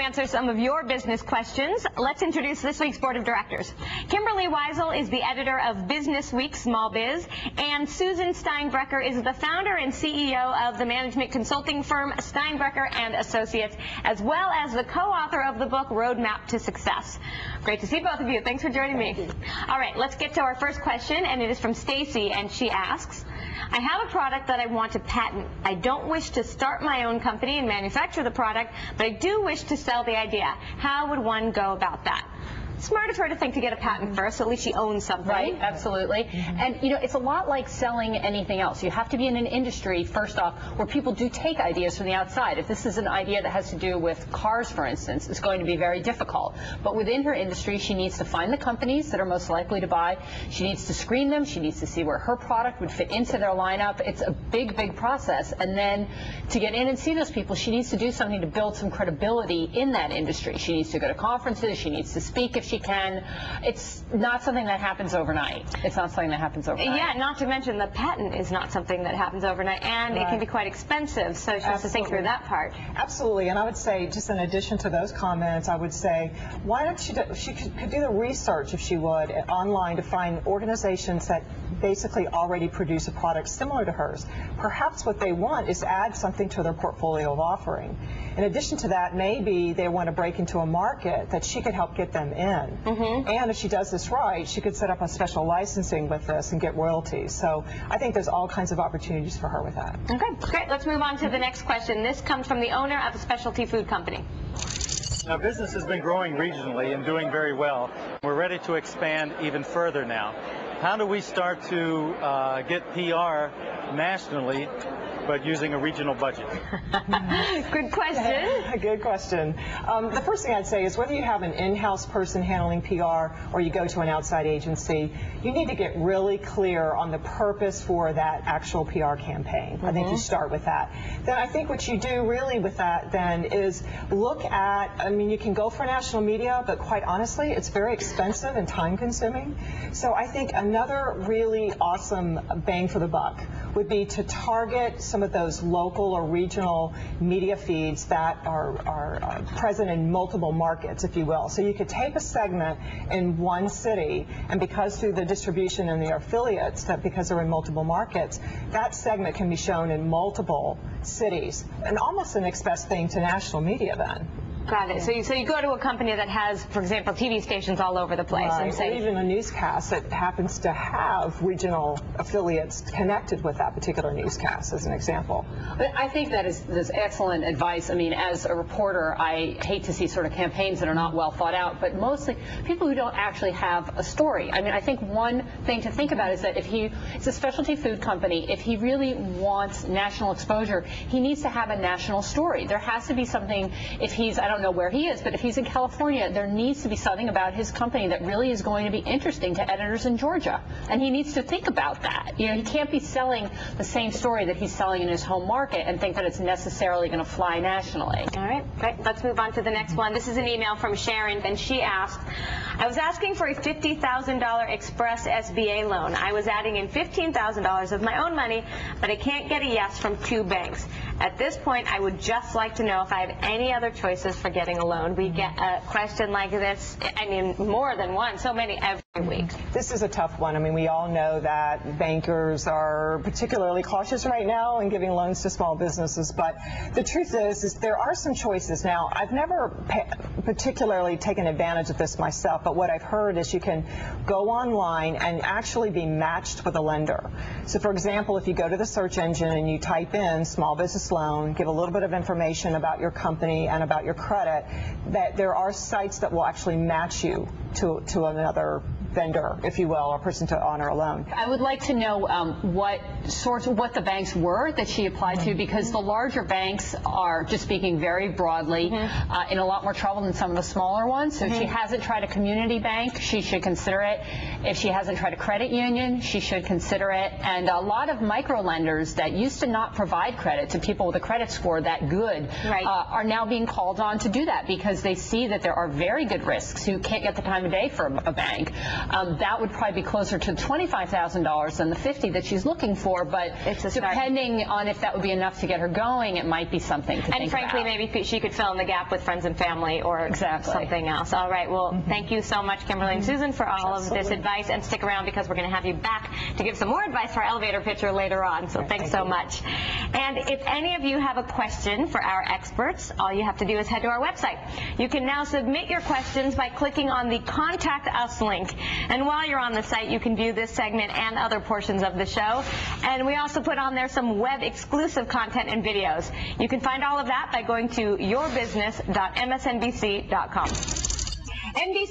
answer some of your business questions. Let's introduce this week's Board of Directors. Kimberly Weisel is the editor of Business Week Small Biz, and Susan Steinbrecher is the founder and CEO of the management consulting firm Steinbrecher and Associates, as well as the co-author of the book Roadmap to Success. Great to see both of you. Thanks for joining me. All right, let's get to our first question, and it is from Stacy, and she asks, I have a product that I want to patent. I don't wish to start my own company and manufacture the product, but I do wish to sell the idea. How would one go about that? Smart of her to think to get a patent first, so at least she owns something. Right, absolutely. And, you know, it's a lot like selling anything else. You have to be in an industry, first off, where people do take ideas from the outside. If this is an idea that has to do with cars, for instance, it's going to be very difficult. But within her industry, she needs to find the companies that are most likely to buy. She needs to screen them. She needs to see where her product would fit into their lineup. It's a big, big process. And then to get in and see those people, she needs to do something to build some credibility in that industry. She needs to go to conferences. She needs to speak if she can. It's not something that happens overnight. It's not something that happens overnight. Yeah, not to mention the patent is not something that happens overnight, and it can be quite expensive, so she has to think through that part. Absolutely, and I would say, just in addition to those comments, I would say, why don't she could do the research, if she would, online to find organizations that basically already produce a product similar to hers. Perhaps what they want is to add something to their portfolio of offering. In addition to that, maybe they want to break into a market that she could help get them in. And if she does this right, she could set up a special licensing with this and get royalties. So I think there's all kinds of opportunities for her with that. Okay, great. Let's move on to the next question. This comes from the owner of a specialty food company. Our business has been growing regionally and doing very well. We're ready to expand even further now. How do we start to get PR nationally, but using a regional budget? Good question. Good question. The first thing I'd say is whether you have an in-house person handling PR or you go to an outside agency, you need to get really clear on the purpose for that actual PR campaign. I think you start with that. Then I think what you do really with that then is look at, I mean, you can go for national media, but quite honestly, it's very expensive and time-consuming. So I think another really awesome bang for the buck would be to target some of those local or regional media feeds that are present in multiple markets, if you will. So you could take a segment in one city, and because through the distribution and the affiliates, that because they're in multiple markets, that segment can be shown in multiple cities, and almost an express thing to national media then. Got it. So you go to a company that has, for example, TV stations all over the place. Right. And say, or even a newscast that happens to have regional affiliates connected with that particular newscast, as an example. I think that is excellent advice. I mean, as a reporter, I hate to see sort of campaigns that are not well thought out, but mostly people who don't actually have a story. I mean, I think one thing to think about is that if it's a specialty food company, if he really wants national exposure, he needs to have a national story. There has to be something, if he's, I don't know where he is, but if he's in California, there needs to be something about his company that really is going to be interesting to editors in Georgia. And he needs to think about that. You know, he can't be selling the same story that he's selling in his home market and think that it's necessarily going to fly nationally. All right, great. Let's move on to the next one. This is an email from Sharon, and she asked, I was asking for a $50,000 Express SBA loan. I was adding in $15,000 of my own money, but I can't get a yes from 2 banks. At this point, I would just like to know if I have any other choices for getting a loan. We get a question like this, I mean, more than one, so many every week. This is a tough one. I mean, we all know that bankers are particularly cautious right now in giving loans to small businesses, but the truth is there are some choices. Now, I've never particularly taken advantage of this myself, but what I've heard is you can go online and actually be matched with a lender. So, for example, if you go to the search engine and you type in small business loan, give a little bit of information about your company and about your credit, that there are sites that will actually match you to another vendor, if you will, or person to honor a loan. I would like to know what the banks were that she applied to, because the larger banks are, just speaking very broadly, in a lot more trouble than some of the smaller ones. So if she hasn't tried a community bank, she should consider it. If she hasn't tried a credit union, she should consider it. And a lot of micro lenders that used to not provide credit to people with a credit score that good are now being called on to do that, because they see that there are very good risks who can't get the time of day for a bank. That would probably be closer to $25,000 than the $50,000 that she's looking for, but It's a start. depending on if that would be enough to get her going, it might be something to think And frankly, about. maybe she could fill in the gap with friends and family or Exactly. something else. All right. Well, thank you so much, Kimberly and Susan, for all of this advice. And stick around because we're going to have you back to give some more advice for our elevator pitcher later on. So thanks so much. And if any of you have a question for our experts, all you have to do is head to our website. You can now submit your questions by clicking on the Contact Us link. And while you're on the site, you can view this segment and other portions of the show. And we also put on there some web-exclusive content and videos. You can find all of that by going to yourbusiness.msnbc.com. NBC